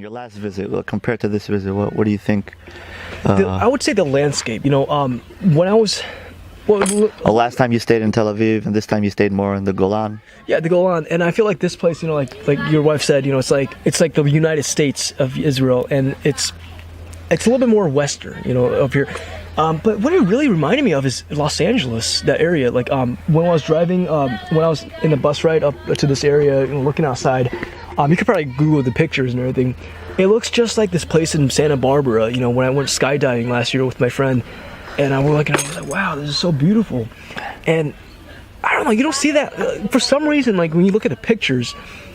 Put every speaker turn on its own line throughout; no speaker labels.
your last visit, compared to this visit, what do you think?
I would say the landscape. When I was,
Last time you stayed in Tel Aviv, and this time you stayed more in the Golan.
yeah, to go on, and I feel like this place, like your wife said, it's like the United States of Israel, and it's a little bit more Western, up here. But what it really reminded me of is Los Angeles, that area. Like when I was driving, when I was in the bus ride up to this area, looking outside, you could probably Google the pictures and everything. It looks just like this place in Santa Barbara, when I went skydiving last year with my friend. And I was like, wow, this is so beautiful. And I don't know, you don't see that for some reason. Like when you look at the pictures,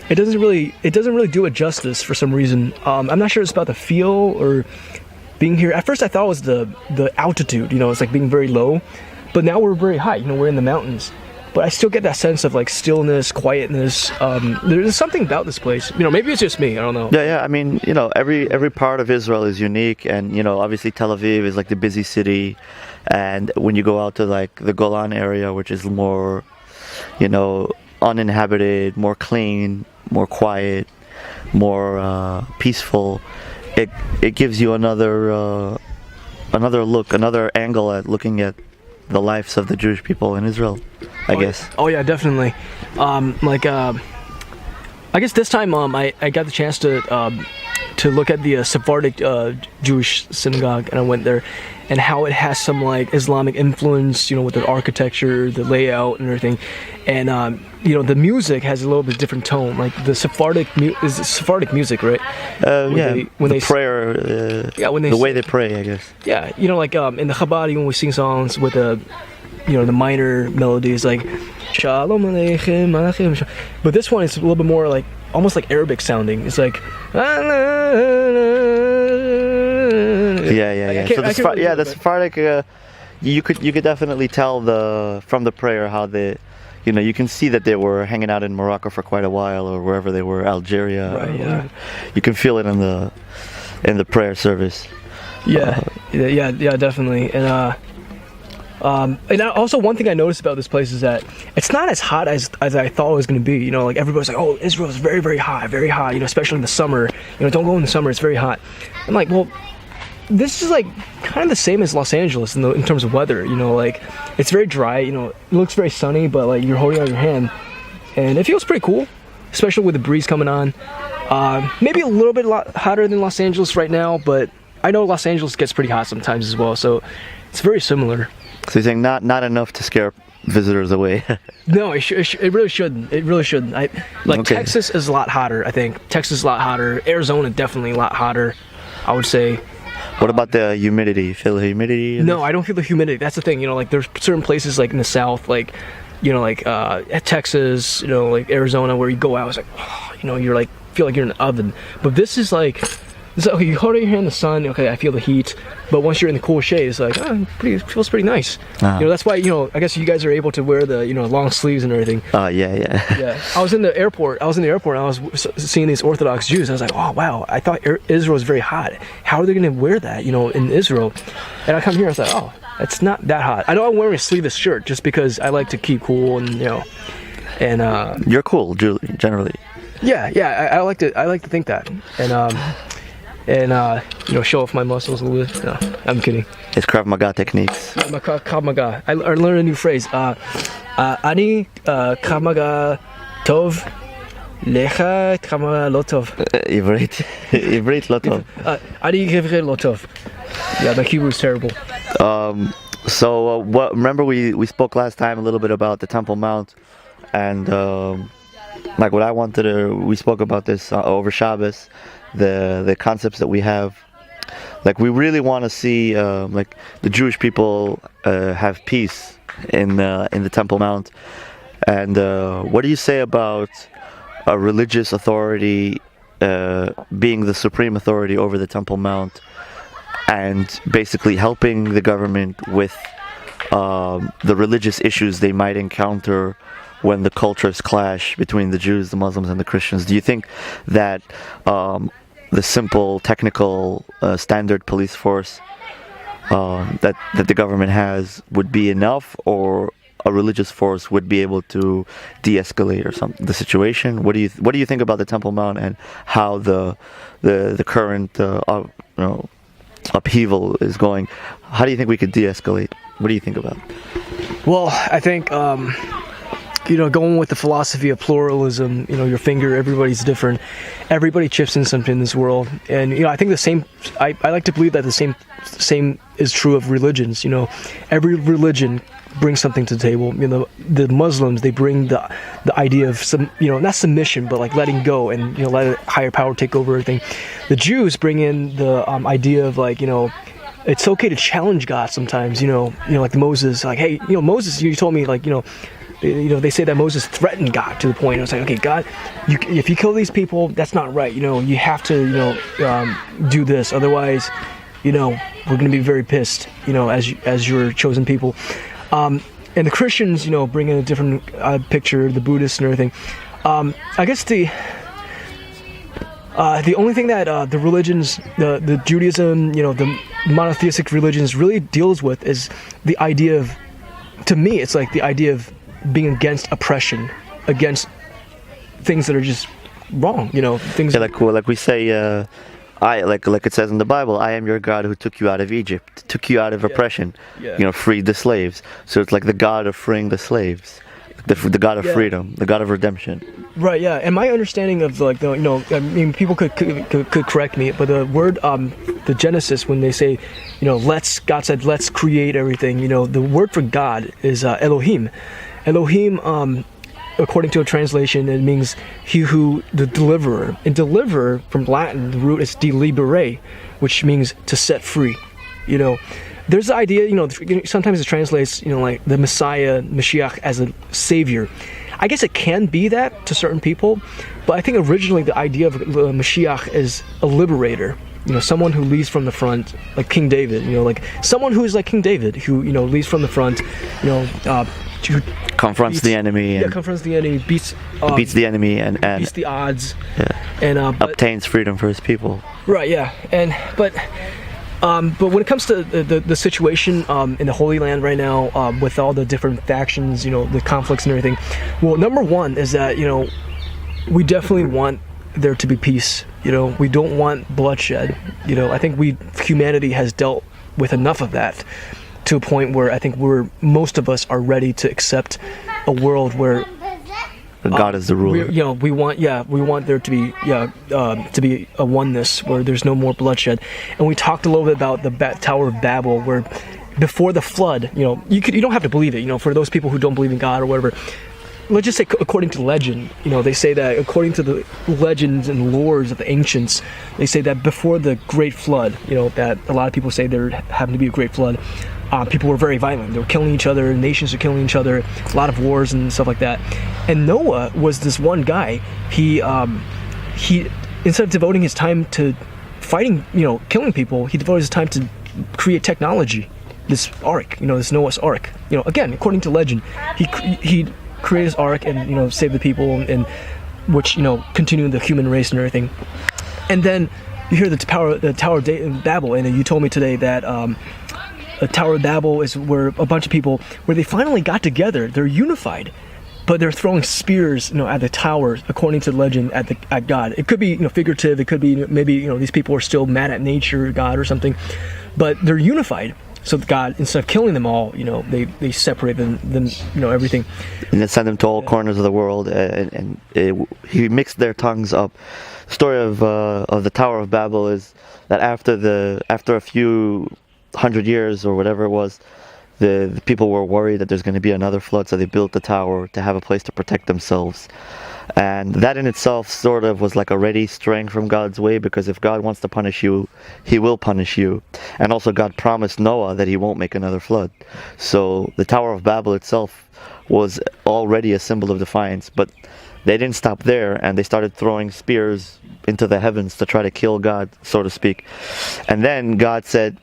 it doesn't really do it justice for some reason. I'm not sure it's about the feel or being here. At first I thought it was the altitude, it's like being very low, but now we're very high, we're in the mountains. But I still get that sense of like stillness, quietness. There's something about this place. Maybe it's just me. I don't know.
Yeah. I mean, every part of Israel is unique, and obviously Tel Aviv is like the busy city, and when you go out to like the Golan area, which is more, uninhabited, more clean, more quiet, more peaceful, it gives you another look, another angle at looking at the lives of the Jewish people in Israel, I guess.
Oh yeah, definitely. I guess this time I got the chance to look at the Sephardic Jewish synagogue, and I went there, and how it has some like Islamic influence, with the architecture, the layout, and everything, and the music has a little bit different tone. Like the Sephardic music, right?
When they prayer. When the way they pray, I guess.
Yeah, like in the Chabad, when we sing songs with the minor melodies, like Shalom Aleichem, Aleichem. But this one is a little bit more like almost like Arabic sounding. It's like
yeah. So the Sephardic, you could definitely tell from the prayer how they, you can see that they were hanging out in Morocco for quite a while, or wherever they were, Algeria.
Right, yeah.
You can feel it in the prayer service.
Yeah, definitely. And also one thing I noticed about this place is that it's not as hot as I thought it was going to be. Like everybody's like, oh, Israel is very, very hot, especially in the summer. Don't go in the summer, it's very hot. I'm like, well, this is like kind of the same as Los Angeles in terms of weather. Like it's very dry. It looks very sunny, but like you're holding out your hand, and it feels pretty cool, especially with the breeze coming on. Maybe a little bit hotter than Los Angeles right now, but I know Los Angeles gets pretty hot sometimes as well, so it's very similar.
So you're saying not enough to scare visitors away?
No, it really shouldn't. It really shouldn't. Okay. Texas is a lot hotter, I think. Texas is a lot hotter. Arizona definitely a lot hotter, I would say.
What about the humidity? You feel the humidity?
No, I don't feel the humidity. That's the thing. Like there's certain places like in the south, like at Texas, like Arizona, where you go out, it's like, you're like feel like you're in an oven. But this is like. So okay, you hold your hand in the sun. Okay, I feel the heat, but once you're in the cool shade, it's like it feels pretty nice.
Uh-huh.
That's why I guess you guys are able to wear the long sleeves and everything.
Yeah.
I was in the airport. And I was seeing these Orthodox Jews. I was like, oh wow, I thought Israel was very hot. How are they going to wear that? In Israel? And I come here, I was like, oh, it's not that hot. I know I'm wearing a sleeveless shirt just because I like to keep cool and and
you're cool generally.
Yeah. I like to think that and show off my muscles a little bit. No, I'm kidding.
It's Krav Maga techniques.
Krav Maga. I learned a new phrase. Ani Krav Maga tov, lecha Krav Maga lo tov.
Ivrit lo tov.
Ani Ivrit lo tov. Yeah, my Hebrew is terrible.
So remember we spoke last time a little bit about the Temple Mount, and like what I wanted to. We spoke about this over Shabbos. The concepts that we have, like we really want to see like the Jewish people have peace in the Temple Mount, and what do you say about a religious authority being the supreme authority over the Temple Mount, and basically helping the government with the religious issues they might encounter when the cultures clash between the Jews, the Muslims, and the Christians? Do you think that the simple, technical, standard police force that the government has would be enough, or a religious force would be able to de-escalate or something the situation? What do you think about the Temple Mount and how the current upheaval is going? How do you think we could de-escalate? What do you think about it?
Well, I think going with the philosophy of pluralism, your finger, everybody's different. Everybody chips in something in this world. And, I think the same, I like to believe that the same is true of religions. Every religion brings something to the table. The Muslims, they bring the idea of some, not submission, but like letting go and, let a higher power take over everything. The Jews bring in the idea of like, it's okay to challenge God sometimes, like Moses, like, hey, Moses, you told me like, they say that Moses threatened God to the point. It was like, okay, God, if you kill these people, that's not right. You have to, do this. Otherwise, we're going to be very pissed, as your chosen people. And the Christians, bring in a different picture, the Buddhists and everything. I guess the only thing that the religions, the Judaism, the monotheistic religions really deals with is the idea of, to me, it's like the idea of being against oppression, against things that are just wrong, things.
Yeah, like we say, I like it says in the Bible, I am your God who took you out of Egypt, took you out of oppression, freed the slaves. So it's like the God of freeing the slaves, the God of freedom, the God of redemption.
Right. Yeah. And my understanding of like people could correct me, but the word the Genesis, when they say, God said, let's create everything. The word for God is Elohim. Elohim, according to a translation, it means the deliverer. And deliver, from Latin, the root is delibere, which means to set free. There's the idea, sometimes it translates, like the Messiah, Moshiach, as a savior. I guess it can be that to certain people, but I think originally the idea of Moshiach is a liberator. Someone who leads from the front, like King David. Like someone who is like King David, who leads from the front.
Confronts the enemy.
Confronts the enemy, beats
the enemy and
beats the odds.
Yeah.
And
obtains freedom for his people.
Right. Yeah. But when it comes to the situation in the Holy Land right now, with all the different factions, the conflicts and everything, well, number one is that we definitely want there to be peace. We don't want bloodshed. I think humanity has dealt with enough of that to a point where I think most of us are ready to accept a world where
God is the ruler.
We want there to be a oneness where there's no more bloodshed. And we talked a little bit about the Tower of Babel, where before the flood, you don't have to believe it. For those people who don't believe in God or whatever, let's just say according to legend, they say that according to the legends and lores of the ancients, they say that before the Great Flood, that a lot of people say there happened to be a Great Flood. People were very violent. They were killing each other. Nations were killing each other. A lot of wars and stuff like that. And Noah was this one guy. He instead of devoting his time to fighting, killing people, he devoted his time to create technology. This ark, this Noah's ark. Again, according to legend, he created his ark and saved the people, and which continued the human race and everything. And then you hear the Tower of Babel, and you told me today that. The Tower of Babel is where a bunch of people, where they finally got together. They're unified, but they're throwing spears, at the tower, according to legend, at God. It could be, figurative. It could be maybe, these people are still mad at nature, God, or something, but they're unified. So God, instead of killing them all, they separate them, everything,
and then send them to all corners of the world, and he mixed their tongues up. The story of the Tower of Babel is that after a few 100 years or whatever it was, the people were worried that there's going to be another flood, so they built the tower to have a place to protect themselves. And that in itself sort of was like a ready straying from God's way, because if God wants to punish you, he will punish you. And also God promised Noah that he won't make another flood. So the Tower of Babel itself was already a symbol of defiance, but they didn't stop there, and they started throwing spears into the heavens to try to kill God, so to speak. And then God said,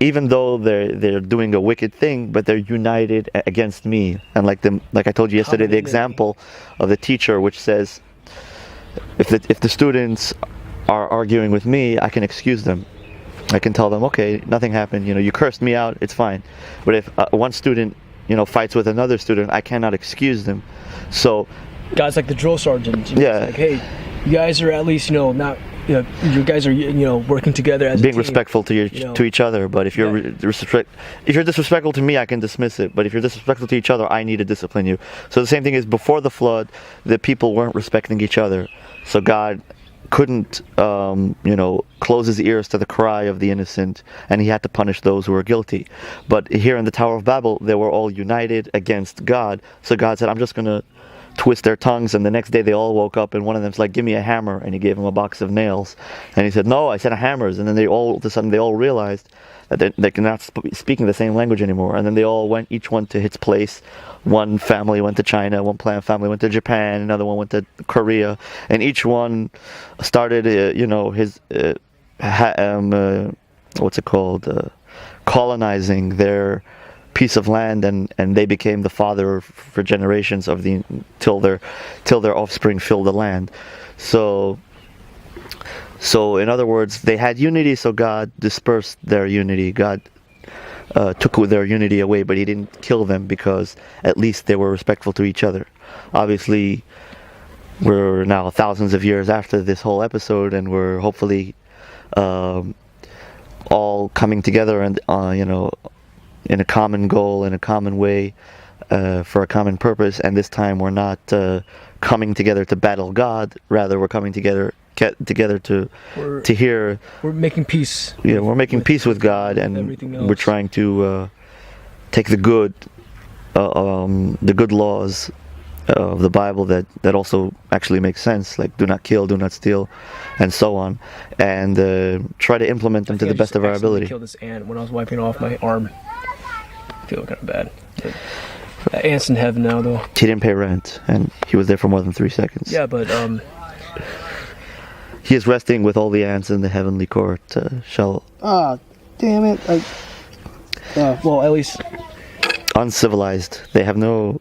even though they're doing a wicked thing, but they're united against me. And like I told you yesterday, the example of the teacher, which says, if the students are arguing with me, I can excuse them. I can tell them, okay, nothing happened. You cursed me out, it's fine. But if one student, fights with another student, I cannot excuse them. So
Guys like the drill sergeant.
Yeah.
It's like, hey, you guys are at least, not, you guys are, working together as
being
a team.
respectful to each other. But if you're if you're disrespectful to me, I can dismiss it. But if you're disrespectful to each other, I need to discipline you. So the same thing is before the flood, the people weren't respecting each other. So God couldn't, close his ears to the cry of the innocent, and he had to punish those who were guilty. But here in the Tower of Babel, they were all united against God. So God said, I'm just going to twist their tongues, and the next day they all woke up, and one of them's like, give me a hammer, and he gave him a box of nails, and he said, no, I said hammers. And then all of a sudden they all realized that they're not speaking the same language anymore, and then they all went, each one to its place. One family went to China, one family went to Japan, another one went to Korea, and each one started his colonizing their piece of land, and they became the father for generations till their offspring filled the land. So in other words, they had unity, so God dispersed their unity. God took their unity away, but he didn't kill them, because at least they were respectful to each other. Obviously, we're now thousands of years after this whole episode, and we're hopefully all coming together and in a common goal, in a common way, for a common purpose. And this time we're not coming together to battle God. Rather, we're coming together to hear.
We're making peace.
Yeah, we're making peace with God, and we're trying to take the good laws of the Bible that also actually make sense, like do not kill, do not steal, and so on, and try to implement them to the best of our ability.
I killed this ant when I was wiping off my arm. I feel kind of bad. That ant's in heaven now, though.
He didn't pay rent, and he was there for more than 3 seconds.
Yeah, but
he is resting with all the ants in the heavenly court.
Damn it! Well, at least
uncivilized. They have no.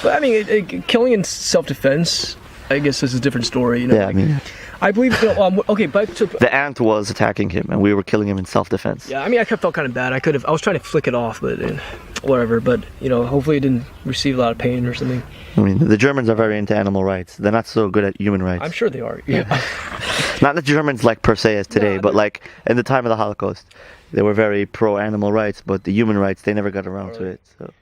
But I mean, killing in self-defense, I guess, is a different story.
Yeah, I mean.
I believe. Okay, but
the ant was attacking him, and we were killing him in self-defense.
Yeah, I mean, I felt kind of bad. I was trying to flick it off, but whatever. But hopefully, it didn't receive a lot of pain or something.
I mean, the Germans are very into animal rights. They're not so good at human rights.
I'm sure they are. Yeah.
Not the Germans like per se as today, but like in the time of the Holocaust, they were very pro animal rights, but the human rights they never got around to it. So.